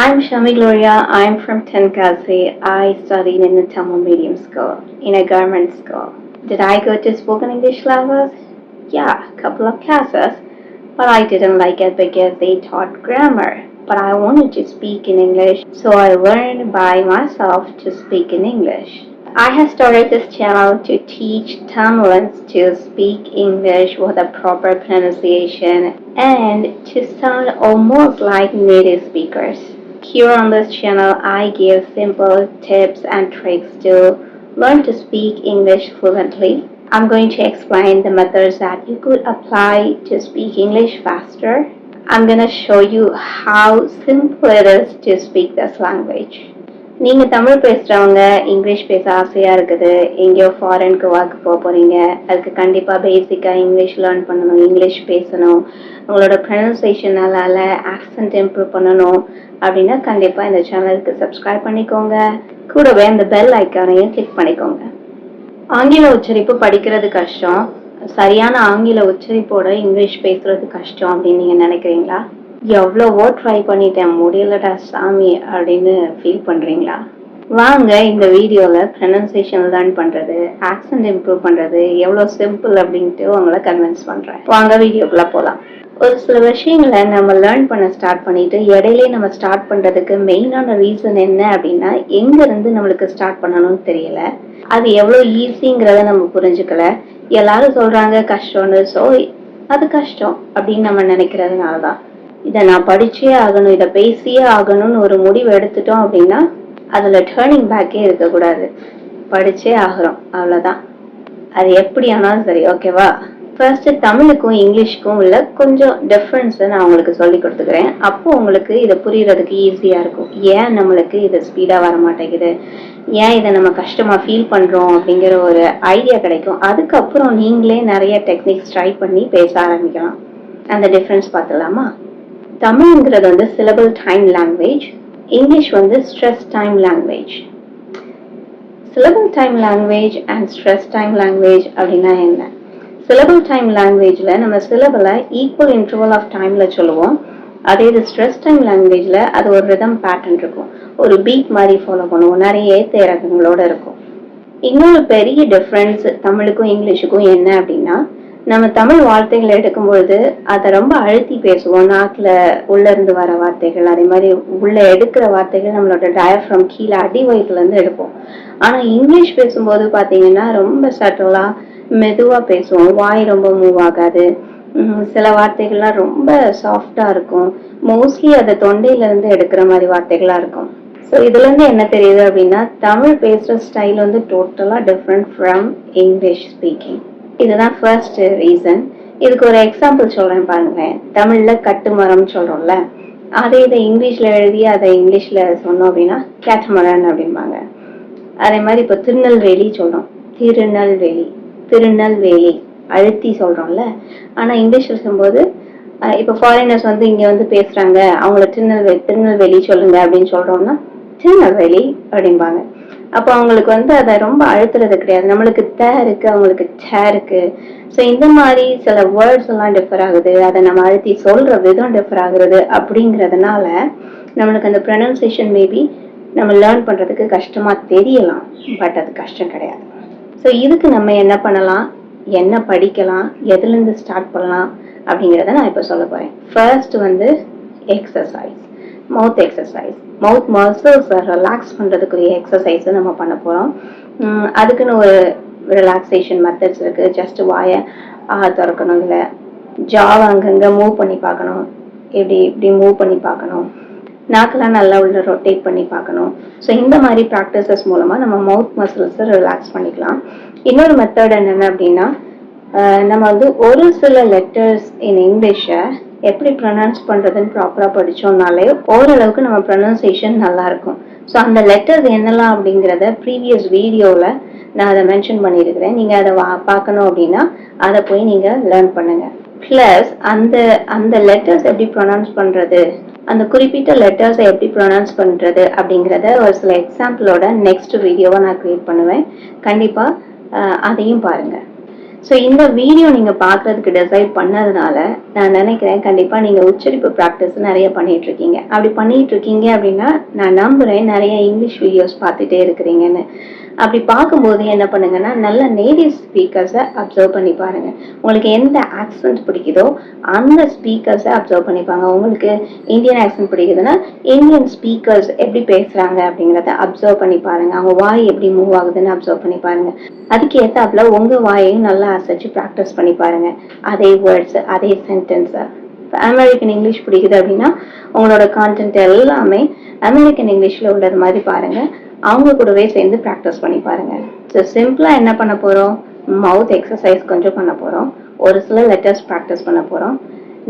I'm Shami Gloria. I'm from Tenkasi. I studied in a Tamil medium school, in a government school. Did I go to spoken English classes? Yeah, a couple of classes. But I didn't like it because they taught grammar. But I wanted to speak in English, so I learned by myself to speak in English. I have started this channel to teach Tamilians to speak English with a proper pronunciation and to sound almost like native speakers. Here on this channel, I give simple tips and tricks to learn to speak English fluently. I'm going to explain the methods that you could apply to speak English faster. I'm going to show you how simple it is to speak this language. நீங்கள் தமிழ் பேசுகிறவங்க English பேச ஆசையாக இருக்குது, எங்கேயோ ஃபாரினுக்கு work போக போகிறீங்க, அதுக்கு கண்டிப்பாக பேசிக்காக இங்கிலீஷ் லேர்ன் பண்ணணும், இங்கிலீஷ் பேசணும், உங்களோட ப்ரொனன்சியேஷன் நல்லா ஆக்சென்ட் இம்ப்ரூவ் பண்ணணும் அப்படின்னா கண்டிப்பாக இந்த சேனலுக்கு சப்ஸ்கிரைப் பண்ணிக்கோங்க. கூடவே அந்த பெல் ஐக்கானையும் கிளிக் பண்ணிக்கோங்க. ஆங்கில உச்சரிப்பு படிக்கிறது கஷ்டம், சரியான ஆங்கில உச்சரிப்போட இங்கிலீஷ் பேசுறது கஷ்டம் அப்படின்னு நீங்கள் நினைக்கிறீங்களா? எவ்வளவோ ட்ரை பண்ணிட்டேன், முடியலடா சாமி அப்படின்னு ஃபீல் பண்ணுறீங்களா? வாங்க இந்த வீடியோவில் ப்ரொனன்சியேஷன் லேர்ன் பண்ணுறது, ஆக்சென்ட் இம்ப்ரூவ் பண்ணுறது எவ்வளோ சிம்பிள் அப்படின்ட்டு உங்களை கன்வின்ஸ் பண்ணுறேன். வாங்க வீடியோக்குள்ளே போகலாம். ஒரு சில விஷயங்களை நம்ம லேர்ன் பண்ண ஸ்டார்ட் பண்ணிட்டு இடையிலே நம்ம ஸ்டார்ட் பண்ணுறதுக்கு மெயினான ரீசன் என்ன அப்படின்னா, எங்கேருந்து நம்மளுக்கு ஸ்டார்ட் பண்ணணும்னு தெரியல, அது எவ்வளோ ஈஸிங்கிறத நம்ம புரிஞ்சுக்கல. எல்லாரும் சொல்கிறாங்க கஷ்டம்னு, ஸோ அது கஷ்டம் அப்படின்னு நம்ம நினைக்கிறதுனால தான். இதை நான் படிச்சே ஆகணும், இதை பேசியே ஆகணும்னு ஒரு முடிவு எடுத்துட்டோம் அப்படின்னா அதில் டேர்னிங் பேக்கே இருக்கக்கூடாது. படிச்சே ஆகிறோம், அவ்வளோதான். அது எப்படி ஆனாலும் சரி, ஓகேவா? ஃபர்ஸ்ட் தமிழுக்கும் இங்கிலீஷுக்கும் உள்ள கொஞ்சம் டிஃப்ரென்ஸை நான் உங்களுக்கு சொல்லி கொடுத்துக்கிறேன். அப்போ உங்களுக்கு இதை புரியறதுக்கு ஈஸியாக இருக்கும். ஏன் நம்மளுக்கு இது ஸ்பீடாக வர மாட்டேங்குது, ஏன் இதை நம்ம கஷ்டமாக ஃபீல் பண்ணுறோம் அப்படிங்கிற ஒரு ஐடியா கிடைக்கும். அதுக்கப்புறம் நீங்களே நிறைய டெக்னிக்ஸ் ட்ரை பண்ணி பேச ஆரம்பிக்கலாம். அந்த டிஃப்ரென்ஸ் பார்த்துலாமா? தமிழ்ங்கிறது வந்து சிலபிள் டைம் லாங்குவேஜ், இங்கிலீஷ் வந்து stress time language. Syllable time language and stress time language அப்படின்னா என்ன? சிலபிள் டைம் லாங்குவேஜில் நம்ம சிலபிளை ஈக்குவல் இன்டர்வல் ஆஃப் டைமில் சொல்லுவோம். அதே இது ஸ்ட்ரெஸ் டைம் லாங்குவேஜில் அது ஒரு ரிதம் பேட்டர்ன் இருக்கும், ஒரு பீட் மாதிரி ஃபாலோ பண்ணுவோம், நிறைய ஏற்ற இறக்கங்களோட இருக்கும். இன்னொரு பெரிய டிஃப்ரென்ஸ் தமிழுக்கும் இங்கிலீஷுக்கும் என்ன அப்படின்னா, நம்ம தமிழ் வார்த்தைகள் எடுக்கும்பொழுது அதை ரொம்ப அழுத்தி பேசுவோம், நாக்கில் உள்ளேருந்து வர வார்த்தைகள், அதே மாதிரி உள்ளே எடுக்கிற வார்த்தைகள் நம்மளோட டயஃப்ரம் கீழே அடி வயிற்றுலேருந்து எடுப்போம். ஆனால் இங்கிலீஷ் பேசும்போது பார்த்தீங்கன்னா ரொம்ப சட்டலாக மெதுவாக பேசுவோம், வாய் ரொம்ப மூவ் ஆகாது, சில வார்த்தைகள்லாம் ரொம்ப சாஃப்டாக இருக்கும், மோஸ்ட்லி அதை தொண்டையிலேருந்து எடுக்கிற மாதிரி வார்த்தைகளாக இருக்கும். ஸோ இதுலேருந்து என்ன தெரியுது அப்படின்னா, தமிழ் பேசுகிற ஸ்டைல் வந்து டோட்டலாக டிஃப்ரெண்ட் ஃப்ரம் இங்கிலீஷ் ஸ்பீக்கிங். இதுதான் ஃபர்ஸ்ட் ரீசன். இதுக்கு ஒரு எக்ஸாம்பிள் சொல்கிறேன் பாருங்களேன். தமிழில் கட்டுமரம் சொல்கிறோம்ல, அதே இதை இங்கிலீஷில் எழுதி அதை இங்கிலீஷில் சொன்னோம் அப்படின்னா கேட்டமரன் அப்படிம்பாங்க. அதே மாதிரி இப்போ திருநெல்வேலி சொல்கிறோம், திருநெல்வேலி, திருநெல்வேலி அழுத்தி சொல்கிறோம்ல. ஆனால் இங்கிலீஷில் சொல்லும்போது இப்போ ஃபாரினர்ஸ் வந்து இங்கே வந்து பேசுகிறாங்க, அவங்கள திருநெல்வேலி சொல்லுங்க அப்படின்னு சொல்கிறோம்னா திருநெல்வேலி அப்படிம்பாங்க. அப்போ அவங்களுக்கு வந்து அதை ரொம்ப அழுத்துறது கிடையாது, நம்மளுக்கு இருக்கு, அவங்களுக்கு இருக்கு. ஸோ இந்த மாதிரி சில வேர்ட்ஸ் எல்லாம் டிஃபர் ஆகுது, அதை நம்ம அழுத்தி சொல்ற விதம் டிஃபர் ஆகுறது. அப்படிங்கிறதுனால நம்மளுக்கு அந்த ப்ரொனன்சியேஷன் மேபி நம்ம லேர்ன் பண்றதுக்கு கஷ்டமா தெரியலாம், பட் அது கஷ்டம் கிடையாது. ஸோ இதுக்கு நம்ம என்ன பண்ணலாம், என்ன படிக்கலாம், எதுலேருந்து ஸ்டார்ட் பண்ணலாம் அப்படிங்கிறத நான் இப்போ சொல்ல போறேன். ஃபர்ஸ்ட் வந்து எக்ஸசைஸ், மவுத் எக்ஸசைஸ். மவுத் மசில்ஸை ரிலாக்ஸ் பண்ணுறதுக்குரிய எக்ஸசைஸை நம்ம பண்ண போகிறோம். அதுக்குன்னு ஒரு ரிலாக்ஸேஷன் மெத்தட்ஸ் இருக்குது. ஜஸ்ட் வாயை திறக்கணும், இல்லை ஜாவை அங்கங்கே மூவ் பண்ணி பார்க்கணும், இப்படி மூவ் பண்ணி பார்க்கணும், நாக்கெல்லாம் நல்லா உள்ள ரொட்டேட் பண்ணி பார்க்கணும். ஸோ இந்த மாதிரி ப்ராக்டிசஸ் மூலமாக நம்ம மவுத் மசில்ஸை ரிலாக்ஸ் பண்ணிக்கலாம். இன்னொரு மெத்தட் என்னென்ன அப்படின்னா, நம்ம வந்து ஒரு சில லெட்டர்ஸ் இன் இங்கிலீஷை எப்படி ப்ரொனவுன்ஸ் பண்ணுறதுன்னு ப்ராப்பராக படித்தோம்னாலே ஓரளவுக்கு நம்ம ப்ரொனன்சியேஷன் நல்லாயிருக்கும். ஸோ அந்த லெட்டர்ஸ் என்னெல்லாம் அப்படிங்கிறத ப்ரீவியஸ் வீடியோவில் நான் அதை மென்ஷன் பண்ணியிருக்கிறேன். நீங்கள் அதை பார்க்கணும் அப்படின்னா அதை போய் நீங்கள் லேர்ன் பண்ணுங்கள். ப்ளஸ் அந்த லெட்டர்ஸ் எப்படி ப்ரொனவுன்ஸ் பண்ணுறது, அந்த குறிப்பிட்ட லெட்டர்ஸை எப்படி ப்ரொனவுன்ஸ் பண்ணுறது அப்படிங்கிறத ஒரு சில எக்ஸாம்பிளோட நெக்ஸ்ட் வீடியோவை நான் க்ரியேட் பண்ணுவேன். கண்டிப்பாக அதையும் பாருங்கள். ஸோ இந்த வீடியோ நீங்கள் பார்க்குறதுக்கு டிசைட் பண்ணதுனால நான் நினைக்கிறேன் கண்டிப்பாக நீங்கள் உச்சரிப்பு ப்ராக்டிஸ் நிறைய பண்ணிட்டு இருக்கீங்க. அப்படி பண்ணிட்டு இருக்கீங்க அப்படின்னா நான் நம்புகிறேன் நிறைய இங்கிலீஷ் வீடியோஸ் பார்த்துட்டே இருக்கிறீங்கன்னு. அப்படி பார்க்கும்போது என்ன பண்ணுங்கன்னா நல்ல நேட்டிவ் ஸ்பீக்கர்ஸை அப்சர்வ் பண்ணி பாருங்க. உங்களுக்கு எந்த ஆக்சன்ட் பிடிக்குதோ அந்த ஸ்பீக்கர்ஸை அப்சர்வ் பண்ணிப்பாங்க. உங்களுக்கு இந்தியன் ஆக்சன்ட் பிடிக்குதுன்னா இந்தியன் ஸ்பீக்கர்ஸ் எப்படி பேசுறாங்க அப்படிங்கிறத அப்சர்வ் பண்ணி பாருங்க. அவங்க வாய் எப்படி மூவ் ஆகுதுன்னு அப்சர்வ் பண்ணி பாருங்க. அதுக்கு ஏத்தாப்புல உங்க வாயையும் நல்லா அசைச்சு ப்ராக்டிஸ் பண்ணி பாருங்க. அதே வேர்ட்ஸ் அதே சென்டென்ஸை. அமெரிக்கன் இங்கிலீஷ் பிடிக்குது அப்படின்னா உங்களோட கான்டென்ட் எல்லாமே அமெரிக்கன் இங்கிலீஷ்ல உள்ளது மாதிரி பாருங்க. அவங்க கூடவே சேர்ந்து ப்ராக்டிஸ் பண்ணி பாருங்க. ஸோ சிம்பிளா என்ன பண்ண போறோம், மவுத் எக்ஸசைஸ் கொஞ்சம் பண்ண போறோம், ஒரு சில லெட்டர்ஸ் ப்ராக்டிஸ் பண்ண போறோம்,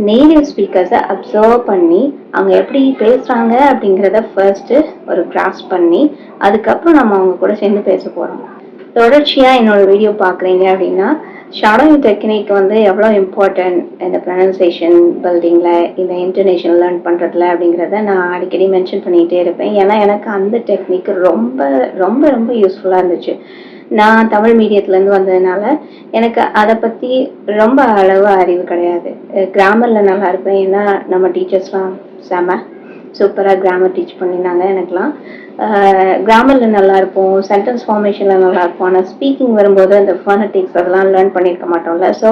நேட்டிவ் ஸ்பீக்கர்ஸை அப்சர்வ் பண்ணி அவங்க எப்படி பேசுறாங்க அப்படிங்கிறத ஃபர்ஸ்ட் ஒரு கிராஸ் பண்ணி அதுக்கப்புறம் நம்ம அவங்க கூட சேர்ந்து பேச போறோம். தொடர்ச்சியா என்னோட வீடியோ பாக்குறீங்க அப்படின்னா ஷாடோயிங் டெக்னிக் எவ்வளோ இம்பார்ட்டன்ட் இந்த ப்ரொனன்சியேஷன் பில்டிங்ல இந்த இன்டர்நேஷன் லேர்ன் பண்றதுல அப்படிங்கிறத நான் அடிக்கடி மென்ஷன் பண்ணிகிட்டே இருப்பேன். ஏன்னா எனக்கு அந்த டெக்னிக் ரொம்ப ரொம்ப ரொம்ப யூஸ்ஃபுல்லா இருந்துச்சு. நான் தமிழ் மீடியத்துலேருந்து வந்ததுனால எனக்கு அதை பற்றி ரொம்ப அளவு அறிவு கிடையாது. கிராமரில் நல்லா இருப்பேன். ஏன்னா நம்ம டீச்சர்ஸ்லாம் செம சூப்பராக கிராமர் டீச் பண்ணினாங்க எனக்குலாம். கிராமரில் நல்லா இருப்போம், சென்டென்ஸ் ஃபார்மேஷனில் நல்லா இருப்போம். ஆனால் ஸ்பீக்கிங் வரும்போது அந்த ஃபோனட்டிக்ஸ் அதெல்லாம் லேர்ன் பண்ணியிருக்க மாட்டோம்ல. ஸோ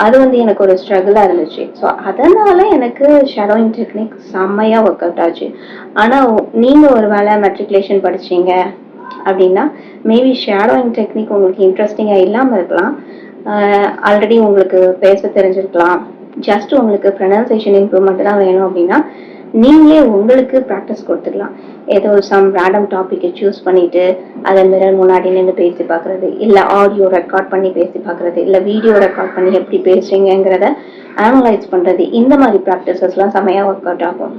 அது எனக்கு ஒரு ஸ்ட்ரகிளாக இருந்துச்சு. ஸோ அதனால் எனக்கு ஷடோயிங் டெக்னிக் செம்மையாக ஒர்க் அவுட் ஆச்சு. ஆனால் நீங்கள் ஒரு வேளை மெட்ரிகுலேஷன் படிச்சீங்க அப்படின்னா மேபி ஷேடோயிங் டெக்னிக் உங்களுக்கு இன்ட்ரெஸ்டிங்காக இல்லாமல் இருக்கலாம். ஆல்ரெடி உங்களுக்கு பேச தெரிஞ்சிருக்கலாம். ஜஸ்ட் உங்களுக்கு ப்ரொனன்சியேஷன் இம்ப்ரூவ்மெண்ட் தான் வேணும் அப்படின்னா நீங்களே உங்களுக்கு ப்ராக்டிஸ் கொடுத்துக்கலாம். ஏதோ சம் ரேண்டம் டாப்பிக்கை சூஸ் பண்ணிட்டு அதை மிரர் முன்னாடி நின்று பேசி பார்க்குறது, இல்லை ஆடியோ ரெக்கார்ட் பண்ணி பேசி பார்க்குறது, இல்லை வீடியோ ரெக்கார்ட் பண்ணி எப்படி பேசுறீங்கிறத அனலைஸ் பண்ணுறது, இந்த மாதிரி ப்ராக்டிசஸ்லாம் செமையாக ஒர்க் அவுட் ஆகும்.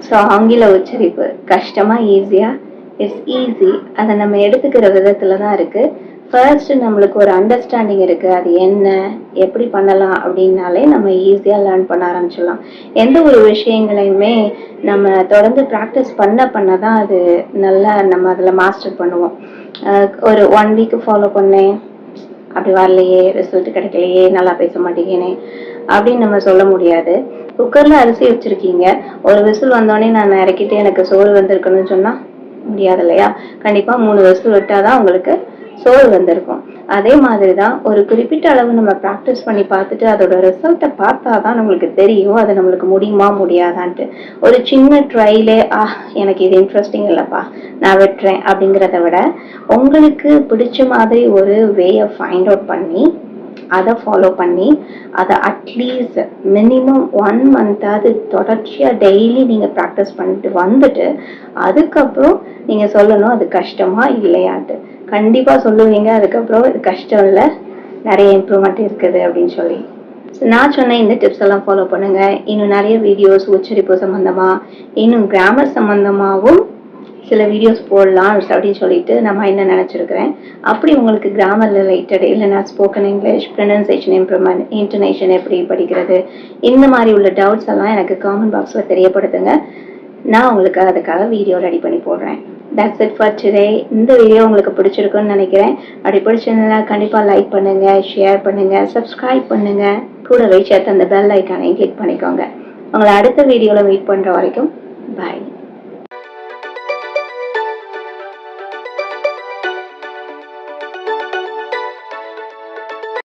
ஸோ ஆங்கில உச்சரிப்பு கஷ்டமாக ஈஸியாக இட்ஸ் ஈஸி. அதை நம்ம எடுத்துக்கிற விதத்துல தான் இருக்கு. ஃபர்ஸ்ட் நம்மளுக்கு ஒரு அண்டர்ஸ்டாண்டிங் இருக்கு, அது என்ன எப்படி பண்ணலாம் அப்படின்னாலே நம்ம ஈஸியா லேர்ன் பண்ண ஆரம்பிச்சிடலாம். எந்த ஒரு விஷயங்களையுமே நம்ம தொடர்ந்து ப்ராக்டிஸ் பண்ண தான் அது நல்லா நம்ம அதில் மாஸ்டர் பண்ணுவோம். ஒரு 1 வீக் ஃபாலோ பண்ணேன், அப்படி வரலையே, ரிசல்ட் கிடைக்கலையே, நல்லா பேச மாட்டேங்கேனே அப்படின்னு நம்ம சொல்ல முடியாது. குக்கர்ல அரிசி வச்சிருக்கீங்க, ஒரு விசில் வந்தோடனே நான் இறக்கிட்டு எனக்கு சோறு வந்திருக்குன்னு சொன்னா முடியாது இல்லையா? கண்டிப்பா 3 வருஷம் விட்டாதான் உங்களுக்கு சோறு வந்திருக்கும். அதே மாதிரிதான் ஒரு குறிப்பிட்ட அளவு நம்ம ப்ராக்டிஸ் பண்ணி பார்த்துட்டு அதோட ரிசல்ட்டை பார்த்தாதான் நம்மளுக்கு தெரியும் அது நம்மளுக்கு முடியுமா முடியாதான்ட்டு. ஒரு சின்ன ட்ரைலே எனக்கு இது இன்ட்ரெஸ்டிங் இல்லப்பா நான் விட்டுறேன் அப்படிங்கிறத விட உங்களுக்கு பிடிச்ச மாதிரி ஒரு வேயை ஃபைண்ட் அவுட் பண்ணி அதை ஃபாலோ பண்ணி அதை அட்லீஸ்ட் மினிமம் 1 மந்தாவது தொடர்ச்சியாக டெய்லி நீங்கள் ப்ராக்டிஸ் பண்ணிட்டு வந்துட்டு அதுக்கப்புறம் நீங்கள் சொல்லணும் அது கஷ்டமா இல்லையான்ட்டு. கண்டிப்பாக சொல்லுவீங்க அதுக்கப்புறம் இது கஷ்டம் இல்லை, நிறைய இம்ப்ரூவ்மெண்ட் இருக்குது அப்படின்னு சொல்லி. நான் சொன்ன இந்த டிப்ஸ் எல்லாம் ஃபாலோ பண்ணுங்க. இன்னும் நிறைய வீடியோஸ் உச்சரிப்பு சம்பந்தமா இன்னும் கிராமர் சம்பந்தமாகவும் சில வீடியோஸ் போடலாம் அப்படின்னு சொல்லிட்டு நான் மைண்ட்ல நினைச்சிருக்கிறேன். அப்படி உங்களுக்கு கிராமர் ரிலேட்டட் இல்லைன்னா ஸ்போக்கன் இங்கிலீஷ், ப்ரொனன்சியேஷன் இம்ப்ரூவ்மெண்ட், இன்டர்நேஷன் எப்படி படிக்கிறது, இந்த மாதிரி உள்ள டவுட்ஸ் எல்லாம் எனக்கு காமெண்ட் பாக்ஸ்ல தெரியப்படுத்துங்க. நான் உங்களுக்கு அதுக்காக வீடியோ ரெடி பண்ணி போடுறேன். That's it for today. இந்த வீடியோ உங்களுக்கு பிடிச்சிருக்குன்னு நினைக்கிறேன். அப்படி பிடிச்சிருந்தா கண்டிப்பா லைக் பண்ணுங்க, ஷேர் பண்ணுங்க, சப்ஸ்கிரைப் பண்ணுங்க, கூடவே சேர்த்து அந்த பெல் ஐக்கானையும் கிளிக் பண்ணிக்கோங்க. உங்களை அடுத்த வீடியோல மீட் பண்ற வரைக்கும் பாய்.